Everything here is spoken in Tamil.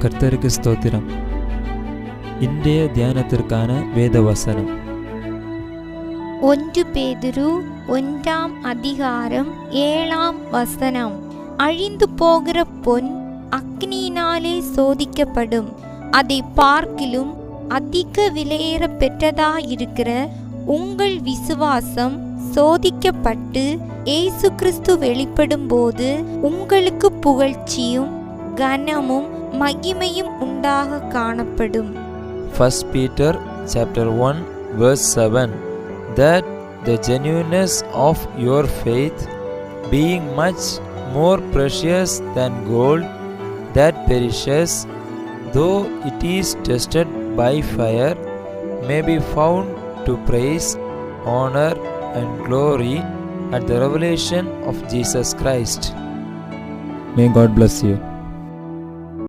கர்த்தருக்கு ஸ்தோத்திரம். இன்றைய தியானத்திற்கான வேத வசனம் 1 பேதுரு 1:7 அழிந்து போகிற பொன் அக்னியினாலே சோதிக்கப்படும், அதை பார்க்கிலும் அதிக விலையேற பெற்றதாயிருக்கிற உங்கள் விசுவாசம் சோதிக்கப்பட்டு இயேசு கிறிஸ்து வெளிப்படும் போது உங்களுக்கு புகழ்ச்சியும் கனமும் மகிமையும் உண்டாக காணப்படும். 1 Peter chapter 1 verse 7, that the genuineness of your faith, being much more precious than gold that perishes, though it is tested by fire, may be found to praise, honor and glory at the revelation of Jesus Christ. May God bless you.